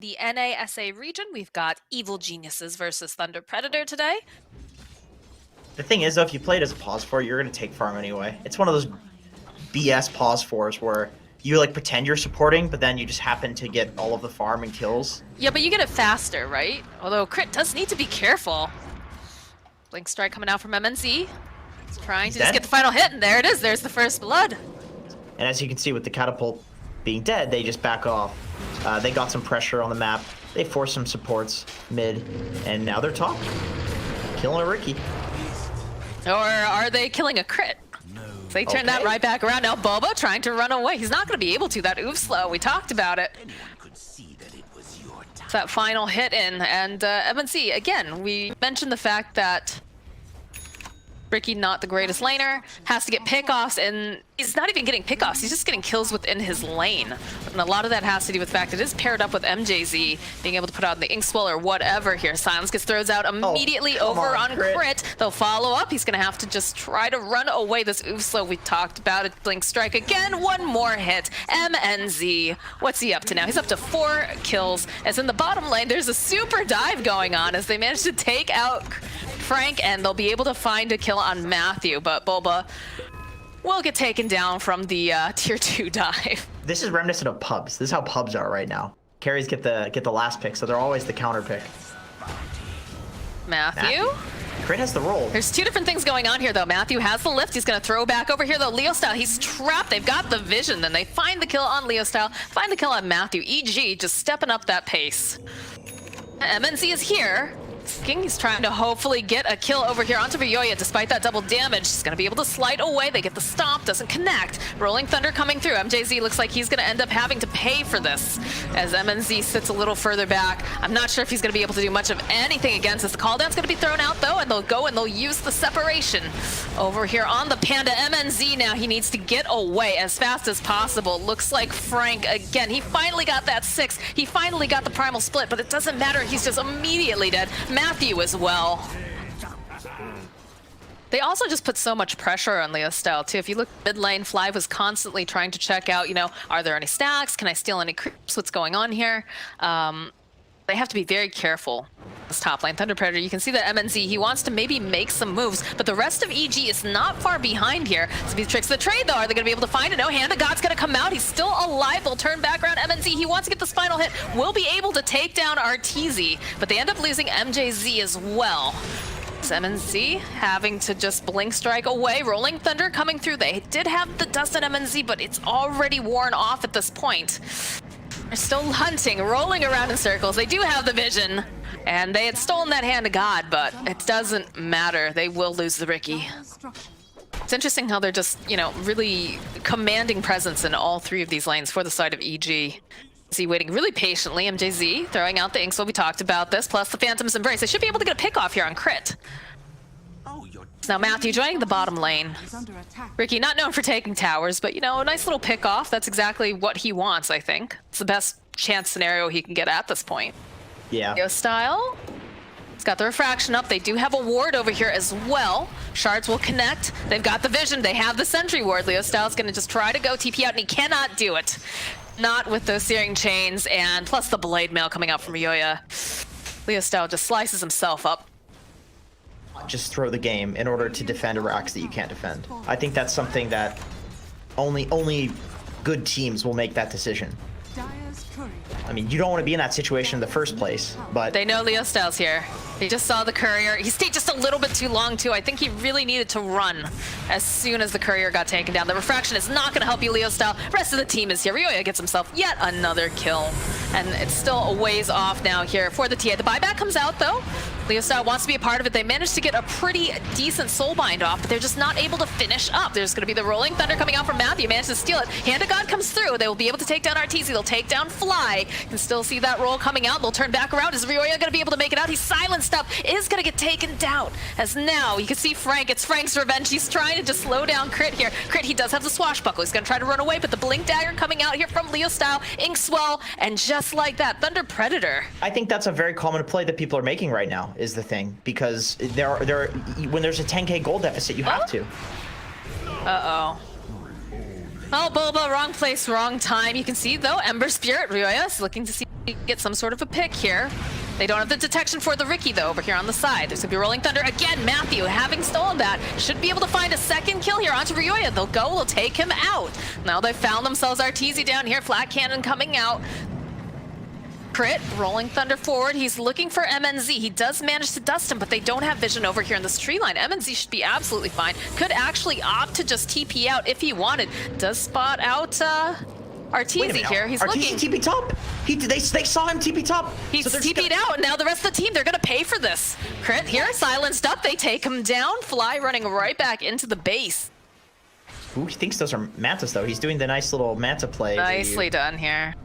The NASA region, we've got Evil Geniuses versus Thunder Predator today. The thing is, though, if you play it as a pause 4, you're going to take farm anyway. It's one of those BS pause 4s where you like pretend you're supporting, but then you just happen to get all of the farm and kills. Yeah, but you get it faster, right? Although Crit does need to be careful. Blink Strike coming out from MNZ. He's trying to just get the final hit, and there it is. There's the first blood. And as you can see with the catapult being dead, they just back off. They got some pressure on the map. They forced some supports mid, and now they're top. Killing a Ricky. Or are they killing a Crit? So they turn that right back around. Now Bobo trying to run away. He's not going to be able to. That oof slow, we talked about it. It's that final hit in. And MNC, again, we mentioned the fact that Ricky, not the greatest laner, has to get pickoffs, and he's not even getting pickoffs, he's just getting kills within his lane. And a lot of that has to do with the fact that it is paired up with MJZ, being able to put out the Inkswell or whatever here. Silence gets throws out immediately over on Crit. They'll follow up, he's gonna have to just try to run away. This Oofslow, we talked about it. Blink Strike again, one more hit. MNZ, what's he up to now? He's up to 4 kills. As in the bottom lane, there's a super dive going on as they manage to take out Frank, and they'll be able to find a kill on Matthew, but Boba will get taken down from the tier 2 dive. This is reminiscent of pubs. This is how pubs are right now. Carries get the last pick, so they're always the counter pick. Matthew? Crit has the roll. There's 2 different things going on here, though. Matthew has the lift. He's going to throw back over here, though. Leo Style, he's trapped. They've got the vision. Then they find the kill on Leo Style, find the kill on Matthew. EG just stepping up that pace. MNC is here. He's trying to hopefully get a kill over here onto Vioya. Despite that double damage, he's going to be able to slide away. They get the stomp, doesn't connect. Rolling Thunder coming through. MJZ looks like he's going to end up having to pay for this as MNZ sits a little further back. I'm not sure if he's going to be able to do much of anything against this. The call down's going to be thrown out, though, and they'll go and they'll use the separation over here on the Panda. MNZ now, he needs to get away as fast as possible. Looks like Frank again. He finally got that 6. He finally got the primal split, but it doesn't matter. He's just immediately dead. Matthew as well. They also just put so much pressure on Leo Style too. If you look mid lane, Fly was constantly trying to check out, you know, are there any stacks? Can I steal any creeps? What's going on here? They have to be very careful. This top lane, Thunder Predator, you can see that MNZ, he wants to maybe make some moves, but the rest of EG is not far behind here. So these tricks of the trade, though, are they going to be able to find it? No, Hand of God's going to come out. He's still alive. They'll turn back around. MNZ, he wants to get this final hit. Will be able to take down Arteezy, but they end up losing MJZ as well. MNZ having to just Blink Strike away. Rolling Thunder coming through. They did have the dust on MNZ, but it's already worn off at this point. They're still hunting, rolling around in circles. They do have the vision, and they had stolen that Hand of God, but it doesn't matter. They will lose the Ricky. It's interesting how they're just, you know, really commanding presence in all 3 of these lanes for the side of EG. See, waiting really patiently. MJZ throwing out the Inkswell. We talked about this, plus the Phantom's Embrace. They should be able to get a pick off here on Crit. Now Matthew joining the bottom lane. Ricky, not known for taking towers, but, you know, a nice little pick off. That's exactly what he wants, I think. It's the best chance scenario he can get at this point. Yeah. Leo Style. It's got the refraction up. They do have a ward over here as well. Shards will connect. They've got the vision. They have the sentry ward. Leo Style's going to just try to go TP out, and he cannot do it. Not with those searing chains, and plus the blade mail coming out from Yoya. Leo Style just slices himself up. Just throw the game in order to defend racks that you can't defend. I think that's something that only good teams will make that decision. I mean, you don't want to be in that situation in the first place, but they know Leo Style's here. They just saw the courier. He stayed just a little bit too long, too. I think he really needed to run as soon as the courier got taken down. The refraction is not going to help you, Leo Style. Rest of the team is here. Ryoya gets himself yet another kill, and it's still a ways off now here for the TA. The buyback comes out, though. Leo Style wants to be a part of it. They managed to get a pretty decent soulbind off, but they're just not able to finish up. There's going to be the Rolling Thunder coming out from Matthew. Managed to steal it. Hand of God comes through. They will be able to take down Arteezy. They'll take down Fly. You can still see that roll coming out. They'll turn back around. Is Ryoya going to be able to make it out? He's silenced up. Is going to get taken down. As now, you can see Frank. It's Frank's revenge. He's trying to just slow down Crit here. Crit, he does have the swashbuckle. He's going to try to run away, but the Blink Dagger coming out here from Leo Style. Inkswell, and just like that, Thunder Predator. I think that's a very common play that people are making right now, is the thing. Because when there's a 10k gold deficit, you have to. Uh-oh. Oh, Boba, wrong place, wrong time. You can see, though, Ember Spirit, Ryoya is looking to see get some sort of a pick here. They don't have the detection for the Riki, though, over here on the side. There's going to be Rolling Thunder. Again, Matthew, having stolen that, should be able to find a second kill here onto Ryoya. They'll go, they'll take him out. Now they've found themselves Arteezy down here. Flat Cannon coming out. Crit, Rolling Thunder forward. He's looking for MNZ. He does manage to dust him, but they don't have vision over here in this tree line. MNZ should be absolutely fine. Could actually opt to just TP out if he wanted. Does spot out Arteezy here. He's looking. TP top. They saw him TP top. He's so TP'd out, and now the rest of the team, they're gonna pay for this. Crit here, silenced up. They take him down. Fly running right back into the base. Ooh, he thinks those are Mantas, though. He's doing the nice little Manta play. Nicely done here.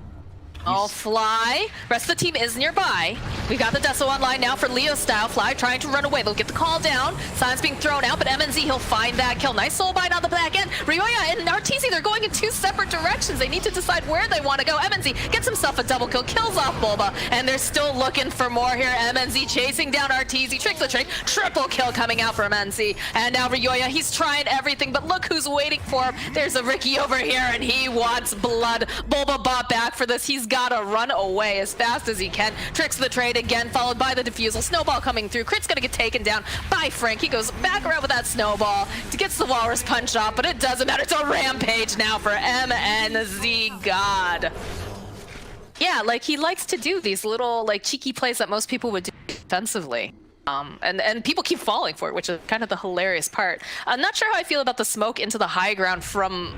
All Fly. Rest of the team is nearby. We got the Deso online now for Leo style. Fly trying to run away. They'll get the call down. Silence being thrown out, but MNZ, he'll find that kill. Nice soul bind on the back end. Ryoya and Arteezy, they're going in two separate directions. They need to decide where they want to go. MNZ gets himself a double kill, kills off Bulba, and they're still looking for more here. MNZ chasing down Arteezy. Tricks the trick. Triple kill coming out for MNZ. And now Ryoya, he's trying everything, but look who's waiting for him. There's a Riki over here, and he wants blood. Bulba bought back for this. He's got to run away as fast as he can. Tricks the trade again, followed by the defusal. Snowball coming through. Crit's gonna get taken down by Frank. He goes back around with that snowball. Gets the walrus punch off, but it doesn't matter. It's a rampage now for MNZ God. Yeah, like he likes to do these little like cheeky plays that most people would do defensively. And people keep falling for it, which is kind of the hilarious part. I'm not sure how I feel about the smoke into the high ground from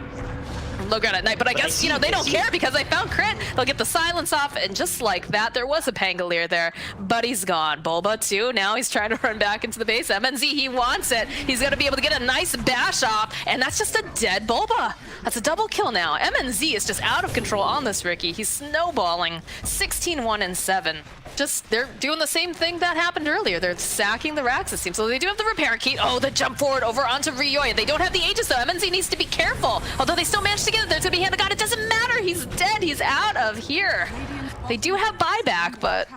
low ground at night, but I guess, you know, they don't care because they found Crit. They'll get the silence off, and just like that, there was a Pangolier there, but he's gone. Bulba, too. Now he's trying to run back into the base. MNZ, he wants it. He's going to be able to get a nice bash off, and that's just a dead Bulba. That's a double kill now. MNZ is just out of control on this Riki. He's snowballing 16-1-7. Just, they're doing the same thing that happened earlier. They're sacking the racks, it seems. So they do have the repair key. Oh, the jump forward over onto Ryoya. They don't have the Aegis, though. MNZ needs to be careful. Although they still managed to get it. There's going to be Hand of God. It doesn't matter. He's dead. He's out of here. They do have buyback, but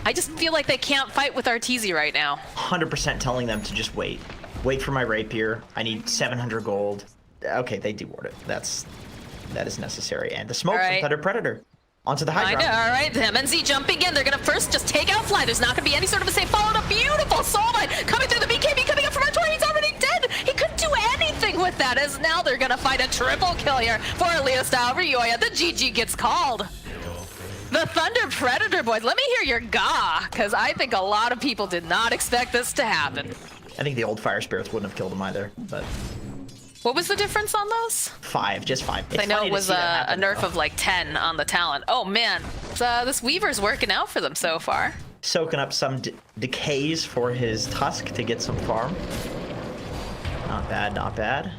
I just feel like they can't fight with Arteezy right now. 100% telling them to just wait. Wait for my rapier. I need 700 gold. Okay, they deward it. That is necessary. And the smoke from Thunder Predator. Onto the high ground. All right, the MNZ jumping in. They're going to first just take out Fly. There's not going to be any sort of a save. Followed up, beautiful soul mine coming through the BKB, coming up from Artoria. He's already dead. He couldn't do anything with that, as now they're going to find a triple kill here for Leo style Ryoya. The GG gets called. The Thunder Predator boys. Let me hear your gah, because I think a lot of people did not expect this to happen. I think the old Fire Spirits wouldn't have killed him either, but... What was the difference on those? 5, just 5. It's I know it was a nerf of like 10 on the talent. Oh man, this Weaver's working out for them so far. Soaking up some decays for his Tusk to get some farm. Not bad, not bad.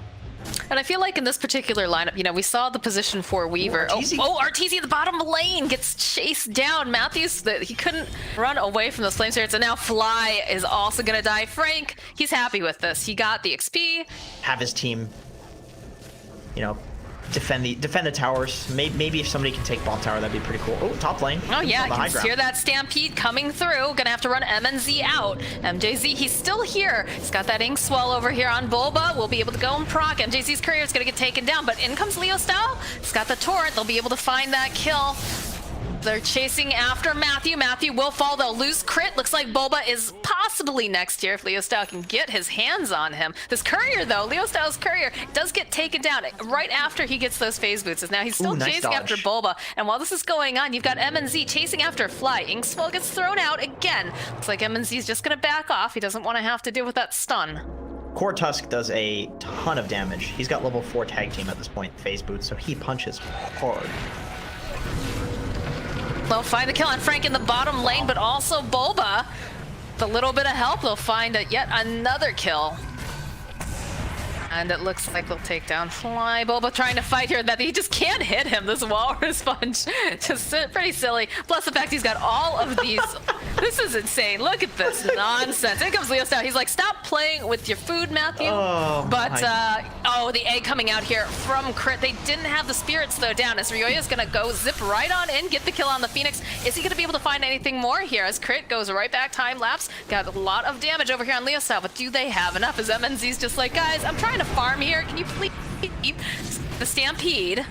And I feel like in this particular lineup, you know, we saw the position for Weaver. Arteezy. Arteezy at the bottom lane gets chased down. Matthews, he couldn't run away from those flame spirits, and now Fly is also gonna die. Frank, he's happy with this. He got the XP. Have his team, you know, defend the towers. Maybe if somebody can take bot tower, that'd be pretty cool. Oh, top lane. Oh yeah, I can hear that stampede coming through. Gonna have to run MNZ out. MJZ, he's still here. He's got that ink swell over here on Bulba. We'll be able to go and proc. MJZ's courier is gonna get taken down, but in comes Leo style. He's got the torrent. They'll be able to find that kill. They're chasing after Matthew. Matthew will fall. They'll lose Crit. Looks like Bulba is possibly next here if Leo Style can get his hands on him. This courier, though, Leo Style's courier, does get taken down right after he gets those phase boots. As now he's still chasing after Bulba. And while this is going on, you've got MNZ chasing after Fly. Inkswell gets thrown out again. Looks like MNZ's just going to back off. He doesn't want to have to deal with that stun. Core Tusk does a ton of damage. He's got level 4 tag team at this point, phase boots, so he punches hard. They'll find the kill on Frank in the bottom lane, but also Bulba. With a little bit of help, they'll find yet another kill. And it looks like they'll take down Fly. Bulba trying to fight here, that he just can't hit him. This walrus punch, just pretty silly. Plus the fact he's got all of these. This is insane. Look at this nonsense. In comes Leo Style. He's like, stop playing with your food, Matthew. Oh, but the egg coming out here from Crit. They didn't have the spirits though down, as Ryoya's gonna go zip right on in, get the kill on the Phoenix. Is he gonna be able to find anything more here? As Crit goes right back, time lapse. Got a lot of damage over here on Leo Style, but do they have enough? As MNZ's just like, guys, I'm trying to farm here. Can you please the stampede?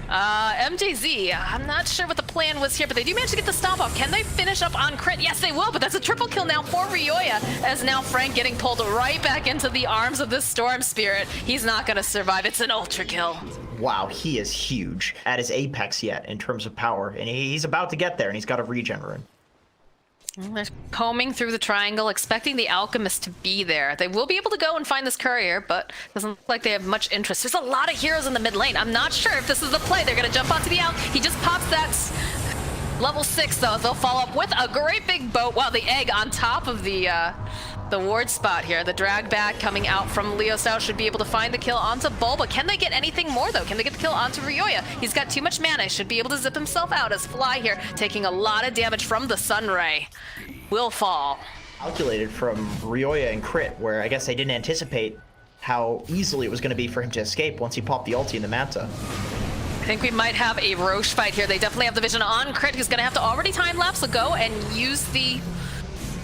MJZ, I'm not sure what the plan was here, but they do manage to get the stomp off. Can they finish up on crit? Yes, they will, but that's a triple kill now for Ryoya, as now Frank getting pulled right back into the arms of the Storm Spirit. He's not going to survive. It's an ultra kill. Wow, he is huge at his apex yet in terms of power, and he's about to get there, and he's got a regenerate. They're combing through the triangle, expecting the Alchemist to be there. They will be able to go and find this courier, but doesn't look like they have much interest. There's a lot of heroes in the mid lane. I'm not sure if this is the play. They're going to jump onto the Alch. He just pops that level 6, though. They'll follow up with a great big boat. Wow, the egg on top of the ward spot here. The drag back coming out from Leo Style should be able to find the kill onto Bulba. Can they get anything more, though? Can they get the kill onto Ryoya? He's got too much mana. Should be able to zip himself out as Fly here, taking a lot of damage from the Sunray. Will fall. Calculated from Ryoya and Crit, where I guess they didn't anticipate how easily it was going to be for him to escape once he popped the ulti in the Manta. I think we might have a Roche fight here. They definitely have the vision on Crit, who's going to have to already time lapse, so go and use the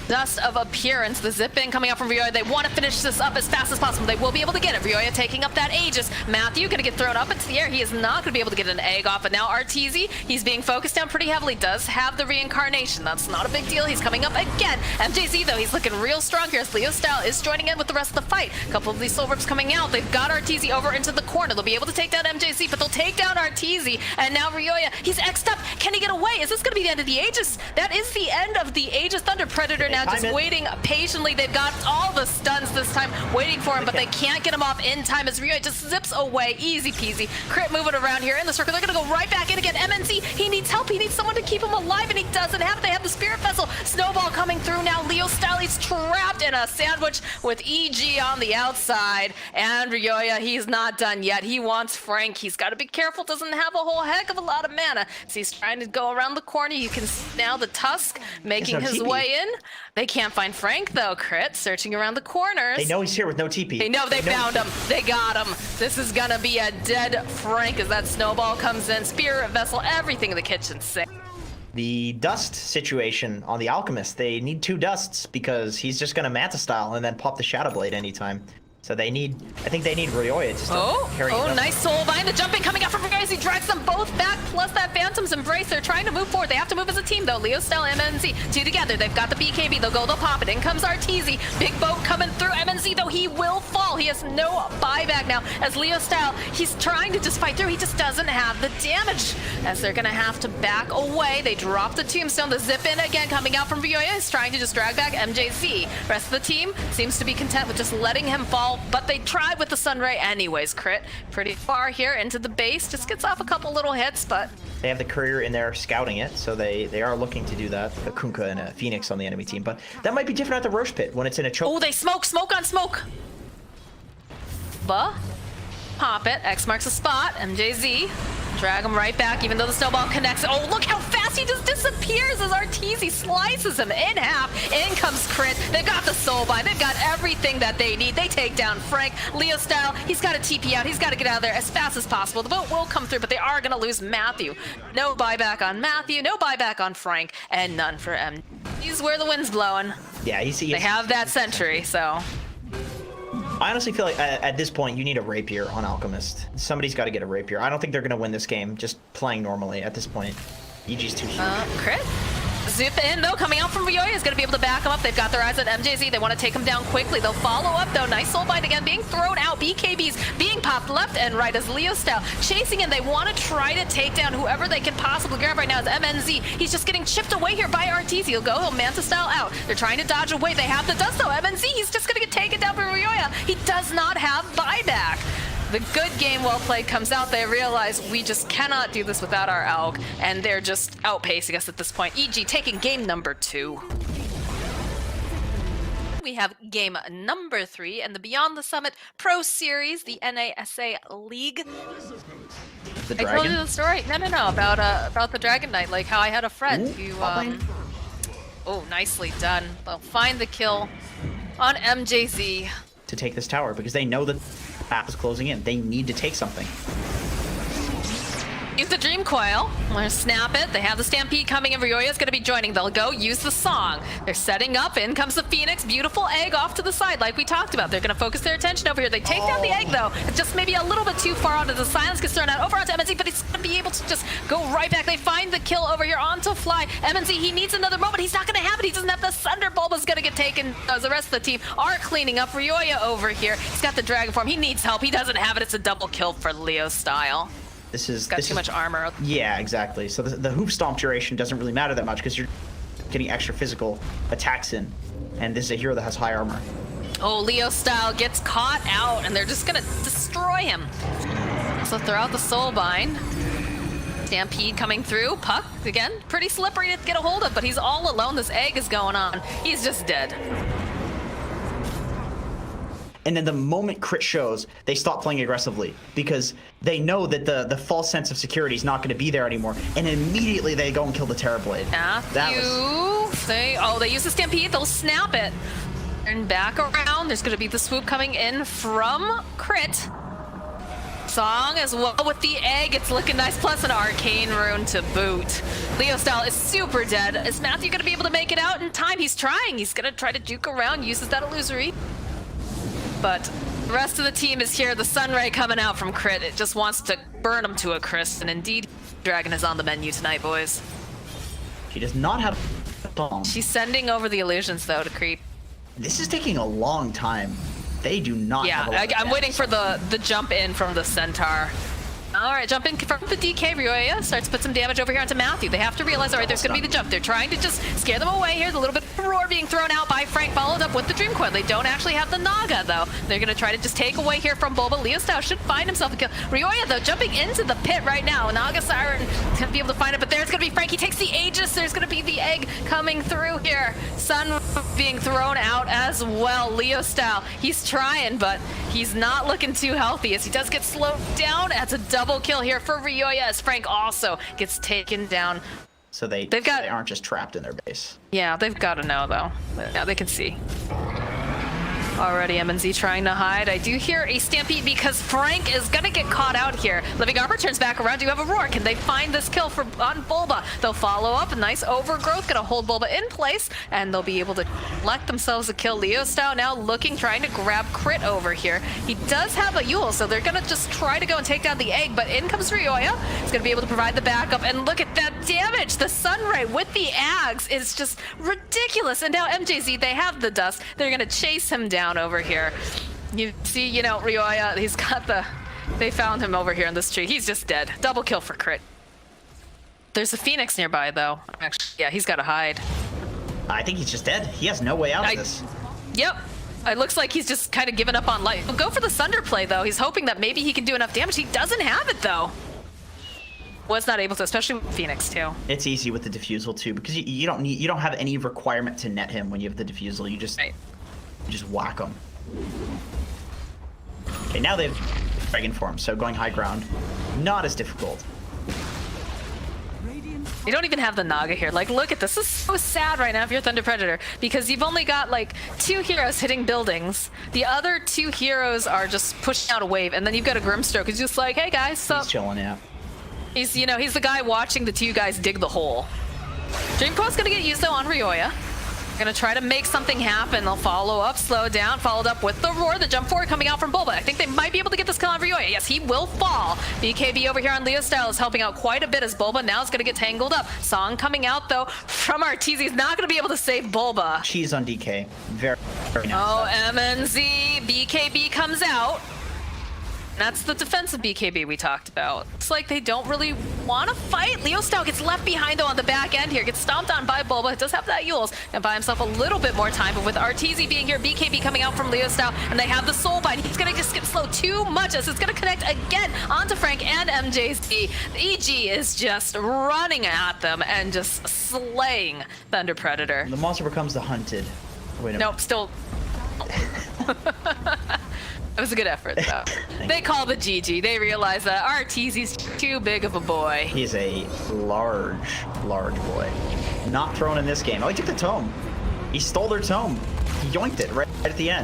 Dust of Appearance, the zip in coming out from Ryoya. They want to finish this up as fast as possible. They will be able to get it. Ryoya taking up that Aegis. Matthew going to get thrown up into the air. He is not going to be able to get an egg off, but now Arteezy, he's being focused down pretty heavily, does have the reincarnation. That's not a big deal. He's coming up again. MJZ, though, he's looking real strong here as Leo Style is joining in with the rest of the fight. A couple of these soul rips coming out. They've got Arteezy over into the corner. They'll be able to take down MJZ, but they'll take down Arteezy. And now Ryoya, he's X'd up. Can he get away? Is this going to be the end of the Aegis? That is the end of the Aegis. Thunder Predator now just waiting patiently. They've got all the stuns this time waiting for him, but they can't get him off in time as Ryoya just zips away. Easy peasy. Crit moving around here in the circle. They're going to go right back in again. MNC, he needs help. He needs someone to keep him alive, and he doesn't have it. They have the Spirit Vessel. Snowball coming through now. Leo Style, he's trapped in a sandwich with EG on the outside. And Ryoya, he's not done yet. He wants Frank. He's got to be careful. Doesn't have a whole heck of a lot of mana. So he's trying to go around the corner. You can see now the Tusk making his way in. They can't find Frank, though. Crit searching around the corners. They know he's here with no TP. They know they found him. They got him. This is gonna be a dead Frank as that snowball comes in. Spirit Vessel, everything in the kitchen sick. The dust situation on the Alchemist, they need 2 dusts because he's just going to Manta style and then pop the Shadow Blade anytime. So they need, I think they need Ryoya to start carrying it. Nice soul vine. The jumping coming out from Ryoya. He drags them both back, plus that Phantom's Embrace. They're trying to move forward. They have to move as a team, though. Leo Style, MNZ, 2 together. They've got the BKB. They'll go, they'll pop it. In comes Arteezy. Big boat coming through. MNZ, though, he will fall. He has no buyback now. As Leo Style, he's trying to just fight through. He just doesn't have the damage. As they're going to have to back away. They drop the tombstone. The zip in again coming out from Ryoya is trying to just drag back MJZ. Rest of the team seems to be content with just letting him fall, but they try with the Sunray anyways. Crit pretty far here into the base, just gets off a couple little hits, but they have the courier in there scouting it, so they are looking to do that. A Kunkka and a Phoenix on the enemy team, but that might be different at the Roche pit when it's in a choke. Oh, they smoke on smoke. Pop it. X marks the spot. MJZ drag him right back, even though the snowball connects. Oh, look how fast he just disappears as Arteezy slices him in half. In comes Crit. They've got the soul buy. They've got everything that they need. They take down Frank. Leo Style, he's got to TP out. He's got to get out of there as fast as possible. The boat will come through, but they are going to lose Matthew. No buyback on Matthew, no buyback on Frank, and none for M. He's where the wind's blowing. Yeah, they have that sentry, so. I honestly feel like at this point you need a rapier on Alchemist. Somebody's got to get a rapier. I don't think they're going to win this game just playing normally at this point. EG's too huge. Crit. Zip in, though, coming out from Ryoya is going to be able to back him up. They've got their eyes on MJZ. They want to take him down quickly. They'll follow up, though. Nice soul bite again, being thrown out. BKBs being popped left and right as Leo Style chasing in. They want to try to take down whoever they can possibly grab right now is MNZ. He's just getting chipped away here by Arteezy. He'll go, he'll Manta Style out. They're trying to dodge away. They have the dust, though. MNZ, he's just going to get taken down by Ryoya. He does not have buyback. The good game well played comes out. They realize we just cannot do this without our Alg, and they're just outpacing us at this point. EG taking game number 2. We have game number 3 and the Beyond the Summit Pro Series, the NASA League. The I told you the story. No, about the Dragon Knight, like how I had a friend who, oh, nicely done. They'll find the kill on MJZ. To take this tower because they know that path is closing in. They need to take something. You the Dream Coil. They'll snap it. They have the Stampede coming, and Ryoya's going to be joining. They'll go use the song. They're setting up. In comes the Phoenix. Beautiful egg off to the side, like we talked about. They're going to focus their attention over here. They take down the egg, though. It's just maybe a little bit too far onto the silence. Gets thrown out over onto MNZ, but he's going to be able to just go right back. They find the kill over here onto Fly. MNZ, he needs another moment. He's not going to have it. He doesn't have the Thunder. Bulba's going to get taken. As the rest of the team are cleaning up. Ryoya over here. He's got the Dragon Form. He needs help. He doesn't have it. It's a double kill for Leo Style. This is got too much armor. Yeah, exactly. So the hoop stomp duration doesn't really matter that much because you're getting extra physical attacks in, and this is a hero that has high armor. Oh, Leo Style gets caught out, and they're just gonna destroy him. So throw out the Soulbind. Stampede coming through. Puck again, pretty slippery to get a hold of, but he's all alone. This egg is going on. He's just dead. And then the moment crit shows, they stop playing aggressively because they know that the false sense of security is not going to be there anymore. And immediately they go and kill the Terrorblade. They use the Stampede. They'll snap it. And back around. There's going to be the swoop coming in from Crit. Song as well with the egg. It's looking nice. Plus an Arcane Rune to boot. Leo Style is super dead. Is Matthew going to be able to make it out in time? He's trying. He's going to try to juke around. Uses that illusory. But the rest of the team is here. The Sunray coming out from Crit. It just wants to burn him to a crisp. And indeed, Dragon is on the menu tonight, boys. She does not have a bomb. She's sending over the illusions, though, to creep. This is taking a long time. They do not have a lot of I'm waiting for the jump in from the Centaur. All right, jump in from the DK. Ryoya starts to put some damage over here onto Matthew. They have to realize, all right, there's going to be the jump. They're trying to just scare them away here. The little bit of roar being thrown out by Frank, followed up with the Dream Coil. They don't actually have the Naga, though. They're going to try to just take away here from Bulba. Leo Style should find himself a kill. Ryoya, though, jumping into the pit right now. Naga Siren is going to be able to find it, but there's going to be Frank. He takes the Aegis. There's going to be the egg coming through here. Sun being thrown out as well. Leo Style, he's trying, but he's not looking too healthy as he does get slowed down. That's a double kill here for Ryoya as Frank also gets taken down. So they aren't just trapped in their base. Yeah, they've got to know though. Yeah, they can see. Already MNZ trying to hide. I do hear a Stampede because Frank is gonna get caught out here. Living Arbor turns back around. Do you have a roar? Can they find this kill on Bulba? They'll follow up. A nice overgrowth. Gonna hold Bulba in place, and they'll be able to collect themselves a kill. Leo Style now looking, trying to grab Crit over here. He does have a Yule, so they're gonna just try to go and take down the egg, but in comes Ryoya. He's gonna be able to provide the backup, and look at that damage! The Sunray with the Ags is just ridiculous, and now MJZ, they have the dust. They're gonna chase him down over here. You see, Ryoya, he's got they found him over here in this tree. He's just dead. Double kill for Crit. There's a Phoenix nearby, though. Actually, yeah, he's got to hide. I think he's just dead. He has no way out of this. Yep. It looks like he's just kind of given up on life. He'll go for the Sunder play, though. He's hoping that maybe he can do enough damage. He doesn't have it, though. Was not able to, especially with Phoenix, too. It's easy with the Diffusal, too, because you don't have any requirement to net him when you have the Diffusal. You just whack him. Okay, now they have Dragon Form, so going high ground, not as difficult. You don't even have the Naga here. Like, look at this. This is so sad right now if you're Thunder Predator, because you've only got, like, 2 heroes hitting buildings. The other 2 heroes are just pushing out a wave, and then you've got a Grimstroke who's just like, hey, guys, so... He's chilling, yeah. He's the guy watching the 2 guys dig the hole. Dream Coil's gonna get used, though, on Ryoya. Gonna try to make something happen. They'll follow up, slow down, followed up with the roar, the jump forward coming out from Bulba. I think they might be able to get this kill on Ryoya. Yes, he will fall. BKB over here on Leo Style is helping out quite a bit as Bulba now is gonna get tangled up. Song coming out though from Arteezy. He's not gonna be able to save Bulba. Cheese on DK. Very nice. Oh, MNZ. BKB comes out. That's the defensive BKB we talked about. It's like they don't really want to fight. Leo Style gets left behind though on the back end here. Gets stomped on by Bulba. It does have that Yules. And buy himself a little bit more time. But with Arteezy being here, BKB coming out from Leo Style, and they have the Soulbind. He's going to just skip slow too much as it's going to connect again onto Frank and MJC. EG is just running at them and just slaying Thunder Predator. The monster becomes the hunted. Wait a nope, still... It was a good effort, though. They call the GG. They realize that Arteezy's too big of a boy. He's a large boy. Not thrown in this game. Oh, he took the tome. He stole their tome. He yoinked it right at the end.